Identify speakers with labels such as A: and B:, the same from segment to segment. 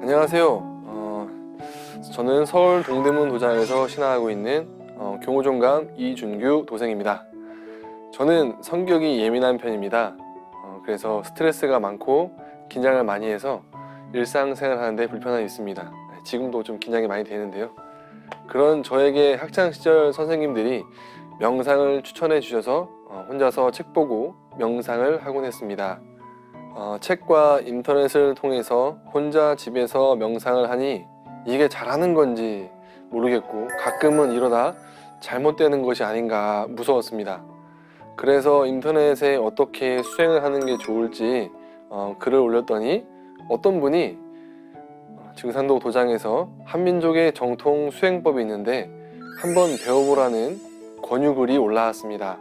A: 안녕하세요. 저는 서울 동대문 도장에서 신화하고 있는 경호종감 이준규 도생입니다. 저는 성격이 예민한 편입니다. 그래서 스트레스가 많고 긴장을 많이 해서 일상생활 하는데 불편함이 있습니다. 지금도 좀 긴장이 많이 되는데요. 그런 저에게 학창시절 선생님들이 명상을 추천해 주셔서 혼자서 책 보고 명상을 하곤 했습니다. 책과 인터넷을 통해서 혼자 집에서 명상을 하니 이게 잘하는 건지 모르겠고 가끔은 이러다 잘못되는 것이 아닌가 무서웠습니다. 그래서 인터넷에 어떻게 수행을 하는 게 좋을지 글을 올렸더니 어떤 분이 증산도 도장에서 한민족의 정통 수행법이 있는데 한번 배워보라는 권유글이 올라왔습니다.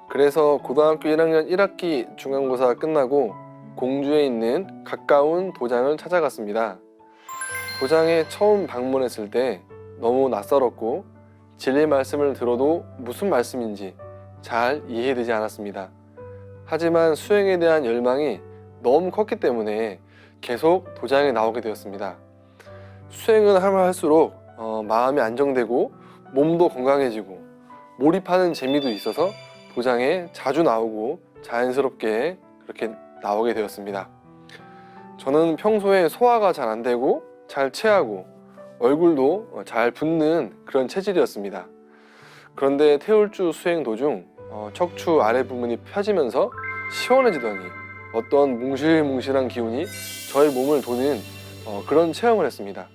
A: 그래서 고등학교 1학년 1학기 중간고사 끝나고 공주에 있는 가까운 도장을 찾아갔습니다. 도장에 처음 방문했을 때 너무 낯설었고 진리 말씀을 들어도 무슨 말씀인지 잘 이해되지 않았습니다. 하지만 수행에 대한 열망이 너무 컸기 때문에 계속 도장에 나오게 되었습니다. 수행을 하면 할수록 마음이 안정되고 몸도 건강해지고 몰입하는 재미도 있어서 도장에 자주 나오고 자연스럽게 그렇게 나오게 되었습니다. 저는 평소에 소화가 잘 안 되고 잘 체하고 얼굴도 잘 붓는 그런 체질이었습니다. 그런데 태울주 수행 도중 척추 아래 부분이 펴지면서 시원해지더니 어떤 뭉실뭉실한 기운이 저의 몸을 도는 그런 체험을 했습니다.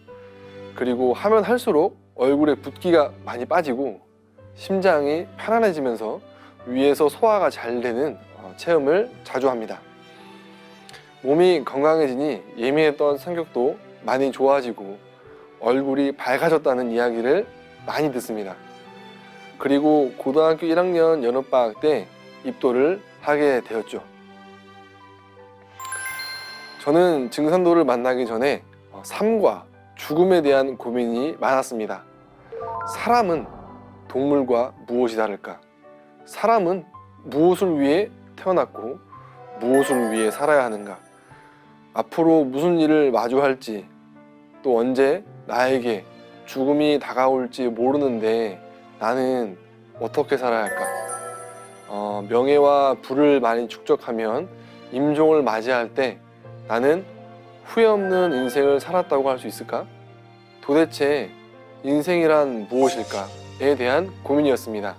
A: 그리고 하면 할수록 얼굴에 붓기가 많이 빠지고 심장이 편안해지면서 위에서 소화가 잘 되는 체험을 자주 합니다. 몸이 건강해지니 예민했던 성격도 많이 좋아지고 얼굴이 밝아졌다는 이야기를 많이 듣습니다. 그리고 고등학교 1학년 여름방학 때 입도를 하게 되었죠. 저는 증산도를 만나기 전에 삶과 죽음에 대한 고민이 많았습니다. 사람은 동물과 무엇이 다를까? 사람은 무엇을 위해 태어났고 무엇을 위해 살아야 하는가? 앞으로 무슨 일을 마주할지 또 언제 나에게 죽음이 다가올지 모르는데 나는 어떻게 살아야 할까? 명예와 부를 많이 축적하면 임종을 맞이할 때 나는 후회 없는 인생을 살았다고 할 수 있을까? 도대체 인생이란 무엇일까에 대한 고민이었습니다.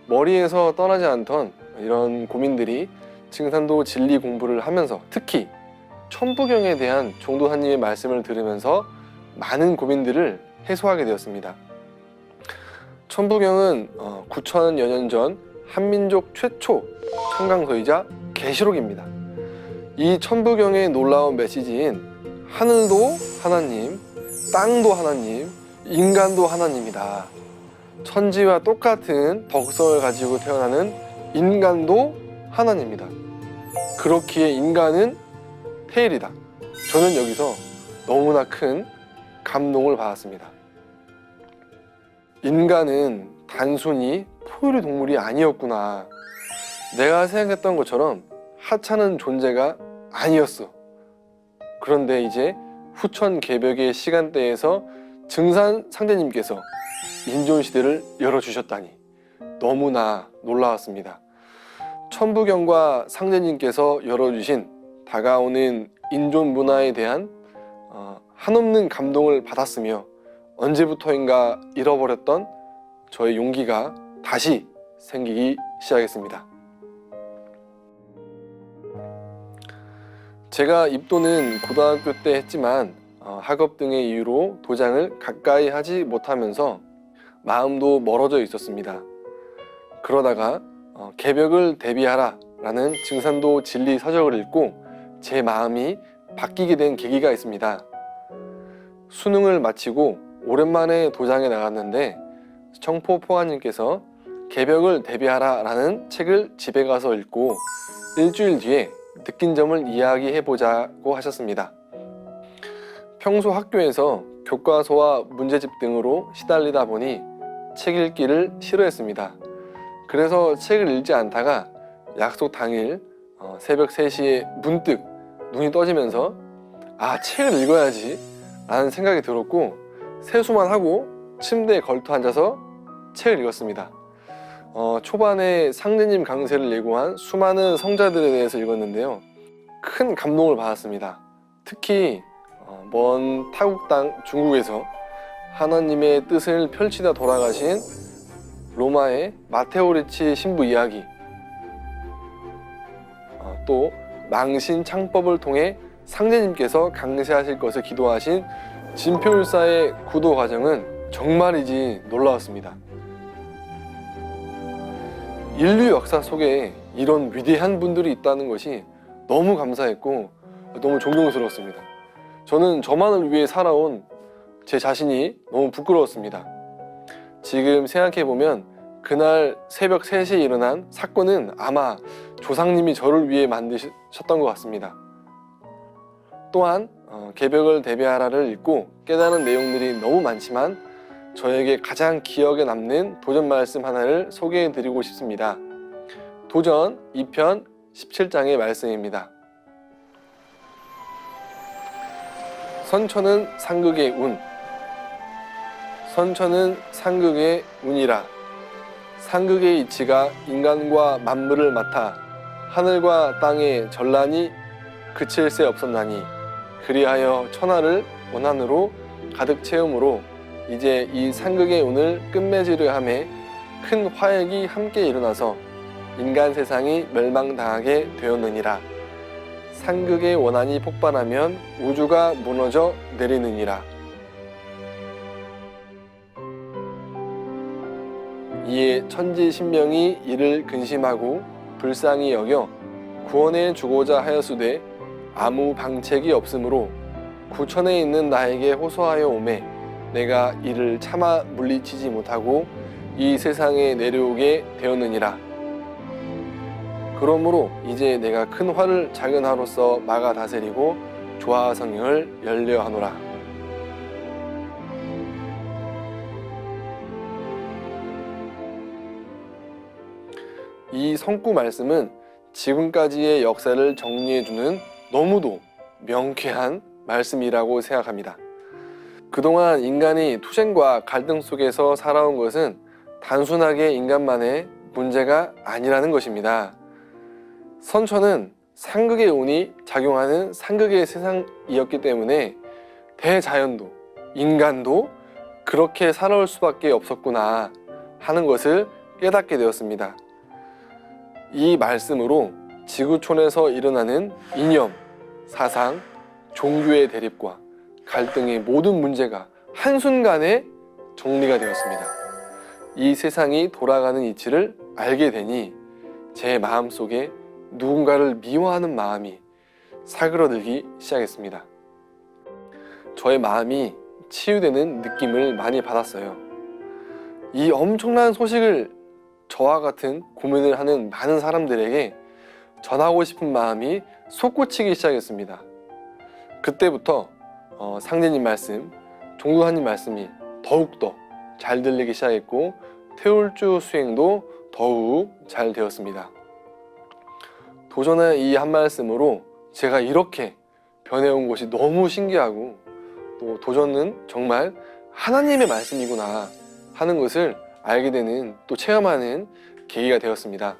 A: 머리에서 떠나지 않던 이런 고민들이 증산도 진리 공부를 하면서 특히 천부경에 대한 종도사님의 말씀을 들으면서 많은 고민들을 해소하게 되었습니다. 천부경은 9천여 년 전 한민족 최초 청강서이자 계시록입니다. 이 천부경의 놀라운 메시지인 하늘도 하나님, 땅도 하나님, 인간도 하나님이다. 천지와 똑같은 덕성을 가지고 태어나는 인간도 하나님이다. 그렇기에 인간은 태일이다. 저는 여기서 너무나 큰 감동을 받았습니다. 인간은 단순히 포유류 동물이 아니었구나. 내가 생각했던 것처럼 하찮은 존재가 아니었어. 그런데 이제 후천 개벽의 시간대에서 증산 상제님께서 인존시대를 열어주셨다니 너무나 놀라웠습니다. 천부경과 상제님께서 열어주신 다가오는 인존 문화에 대한 한없는 감동을 받았으며 언제부터인가 잃어버렸던 저의 용기가 다시 생기기 시작했습니다. 제가 입도는 고등학교 때 했지만 학업 등의 이유로 도장을 가까이 하지 못하면서 마음도 멀어져 있었습니다. 그러다가 개벽을 대비하라 라는 증산도 진리 서적을 읽고 제 마음이 바뀌게 된 계기가 있습니다. 수능을 마치고 오랜만에 도장에 나갔는데 청포 포화님께서 개벽을 대비하라 라는 책을 집에 가서 읽고 일주일 뒤에 느낀 점을 이야기해보자고 하셨습니다. 평소 학교에서 교과서와 문제집 등으로 시달리다 보니 책 읽기를 싫어했습니다. 그래서 책을 읽지 않다가 약속 당일 새벽 3시에 문득 눈이 떠지면서 책을 읽어야지 라는 생각이 들었고, 세수만 하고 침대에 걸터 앉아서 책을 읽었습니다. 초반에 상제님 강세를 예고한 수많은 성자들에 대해서 읽었는데요, 큰 감동을 받았습니다. 특히 먼 타국 땅 중국에서 하나님의 뜻을 펼치다 돌아가신 로마의 마테오 리치 신부 이야기, 또 망신 창법을 통해 상제님께서 강세하실 것을 기도하신 진표율사의 구도 과정은 정말이지 놀라웠습니다. 인류 역사 속에 이런 위대한 분들이 있다는 것이 너무 감사했고 너무 존경스러웠습니다. 저는 저만을 위해 살아온 제 자신이 너무 부끄러웠습니다. 지금 생각해보면 그날 새벽 3시에 일어난 사건은 아마 조상님이 저를 위해 만드셨던 것 같습니다. 또한 개벽을 대비하라를 읽고 깨달은 내용들이 너무 많지만 저에게 가장 기억에 남는 도전 말씀 하나를 소개해 드리고 싶습니다. 도전 2편 17장의 말씀입니다. 선처는 상극의 운, 선처는 상극의 운이라. 상극의 이치가 인간과 만물을 맡아 하늘과 땅의 전란이 그칠 새 없었나니, 그리하여 천하를 원한으로 가득 채우므로 이제 이 상극의 운을 끝맺으려 함에 큰 화액이 함께 일어나서 인간 세상이 멸망당하게 되었느니라. 상극의 원한이 폭발하면 우주가 무너져 내리느니라. 이에 천지신명이 이를 근심하고 불쌍히 여겨 구원해 주고자 하였으되 아무 방책이 없으므로 구천에 있는 나에게 호소하여 오매 내가 이를 차마 물리치지 못하고 이 세상에 내려오게 되었느니라. 그러므로 이제 내가 큰 화를 작은 화로서 막아 다스리고 조화 성령을 열려하노라. 이 성구 말씀은 지금까지의 역사를 정리해주는 너무도 명쾌한 말씀이라고 생각합니다. 그동안 인간이 투쟁과 갈등 속에서 살아온 것은 단순하게 인간만의 문제가 아니라는 것입니다. 선처는 상극의 운이 작용하는 상극의 세상이었기 때문에 대자연도, 인간도 그렇게 살아올 수밖에 없었구나 하는 것을 깨닫게 되었습니다. 이 말씀으로 지구촌에서 일어나는 이념, 사상, 종교의 대립과 갈등의 모든 문제가 한순간에 정리가 되었습니다. 이 세상이 돌아가는 이치를 알게 되니 제 마음속에 누군가를 미워하는 마음이 사그러들기 시작했습니다. 저의 마음이 치유되는 느낌을 많이 받았어요. 이 엄청난 소식을 저와 같은 고민을 하는 많은 사람들에게 전하고 싶은 마음이 솟구치기 시작했습니다. 그때부터 상제님 말씀, 종도사님 말씀이 더욱더 잘 들리기 시작했고 태울주 수행도 더욱 잘 되었습니다. 도전의 이 한 말씀으로 제가 이렇게 변해온 것이 너무 신기하고, 또 도전은 정말 하나님의 말씀이구나 하는 것을 알게 되는, 또 체험하는 계기가 되었습니다.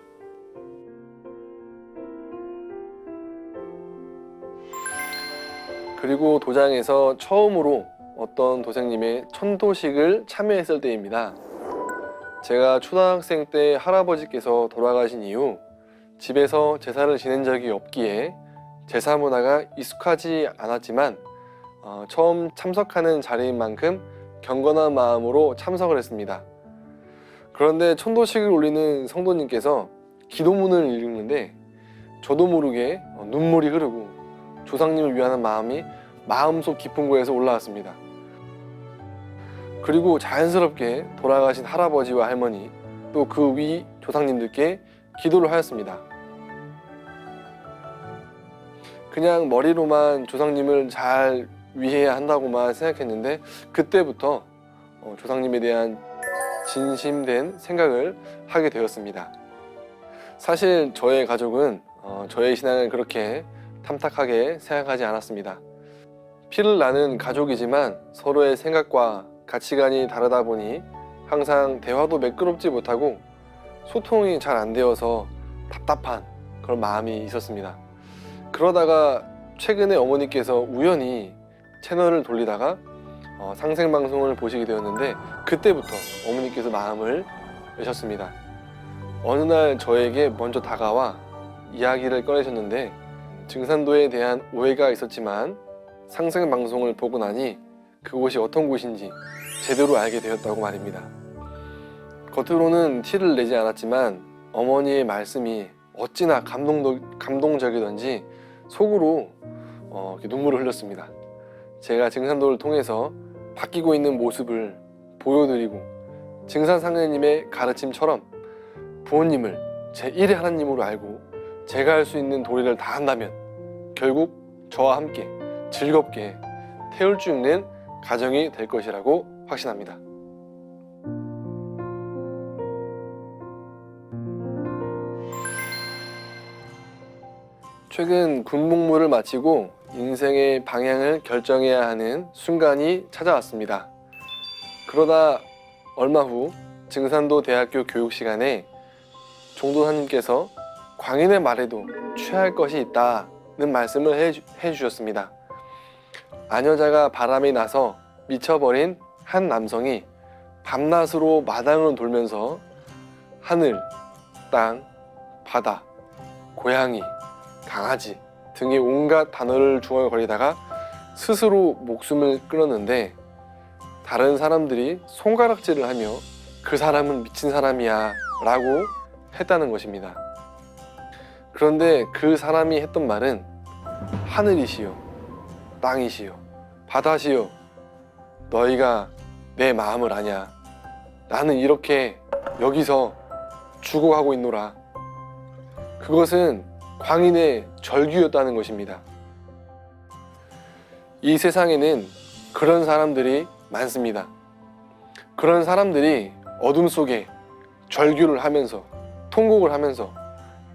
A: 그리고 도장에서 처음으로 어떤 도생님의 천도식을 참여했을 때입니다. 제가 초등학생 때 할아버지께서 돌아가신 이후 집에서 제사를 지낸 적이 없기에 제사 문화가 익숙하지 않았지만 처음 참석하는 자리인 만큼 경건한 마음으로 참석을 했습니다. 그런데 천도식을 올리는 성도님께서 기도문을 읽는데 저도 모르게 눈물이 흐르고 조상님을 위하는 마음이 마음속 깊은 곳에서 올라왔습니다. 그리고 자연스럽게 돌아가신 할아버지와 할머니, 또 그 위 조상님들께 기도를 하였습니다. 그냥 머리로만 조상님을 잘 위해야 한다고만 생각했는데 그때부터 조상님에 대한 진심된 생각을 하게 되었습니다. 사실 저의 가족은 저의 신앙을 그렇게 탐탁하게 생각하지 않았습니다. 피를 나는 가족이지만 서로의 생각과 가치관이 다르다 보니 항상 대화도 매끄럽지 못하고 소통이 잘 안 되어서 답답한 그런 마음이 있었습니다. 그러다가 최근에 어머니께서 우연히 채널을 돌리다가 상생방송을 보시게 되었는데, 그때부터 어머니께서 마음을 여셨습니다. 어느 날 저에게 먼저 다가와 이야기를 꺼내셨는데, 증산도에 대한 오해가 있었지만 상생방송을 보고 나니 그곳이 어떤 곳인지 제대로 알게 되었다고 말입니다. 겉으로는 티를 내지 않았지만 어머니의 말씀이 어찌나 감동적이던지 속으로 이렇게 눈물을 흘렸습니다. 제가 증산도를 통해서 바뀌고 있는 모습을 보여드리고 증산상제님의 가르침처럼 부모님을 제1의 하나님으로 알고 제가 할 수 있는 도리를 다 한다면 결국 저와 함께 즐겁게 태울 줄 있는 가정이 될 것이라고 확신합니다. 최근 군복무를 마치고 인생의 방향을 결정해야 하는 순간이 찾아왔습니다. 그러다 얼마 후 증산도 대학교 교육 시간에 종도사님께서 광인의 말에도 취할 것이 있다는 말씀을 해주셨습니다. 아녀자가 바람이 나서 미쳐버린 한 남성이 밤낮으로 마당을 돌면서 하늘, 땅, 바다, 고양이, 강아지 등의 온갖 단어를 중얼거리다가 스스로 목숨을 끊었는데, 다른 사람들이 손가락질을 하며 그 사람은 미친 사람이야 라고 했다는 것입니다. 그런데 그 사람이 했던 말은 하늘이시여, 땅이시여, 바다시여, 너희가 내 마음을 아냐. 나는 이렇게 여기서 죽어가고 있노라. 그것은 광인의 절규였다는 것입니다. 이 세상에는 그런 사람들이 많습니다. 그런 사람들이 어둠 속에 절규를 하면서 통곡을 하면서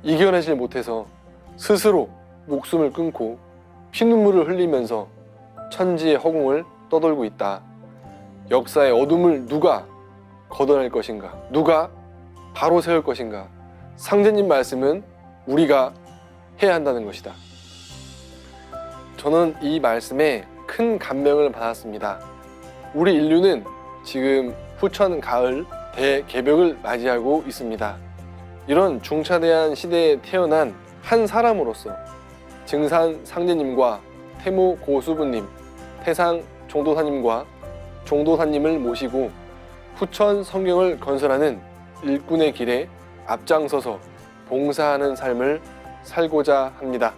A: 이겨내질 못해서 스스로 목숨을 끊고 피눈물을 흘리면서 천지의 허공을 떠돌고 있다. 역사의 어둠을 누가 걷어낼 것인가? 누가 바로 세울 것인가? 상제님 말씀은 우리가 해야 한다는 것이다. 저는 이 말씀에 큰 감명을 받았습니다. 우리 인류는 지금 후천 가을 대개벽을 맞이하고 있습니다. 이런 중차대한 시대에 태어난 한 사람으로서 증산 상제님과 태무 고수부님, 태상 종도사님과 종도사님을 모시고 후천 성경을 건설하는 일꾼의 길에 앞장서서 봉사하는 삶을 살고자 합니다.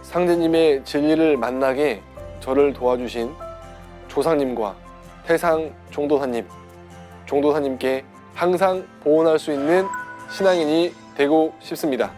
A: 상제님의 진리를 만나게 저를 도와주신 조상님과 태상 종도사님, 종도사님께 항상 보온할 수 있는 신앙인이 되고 싶습니다.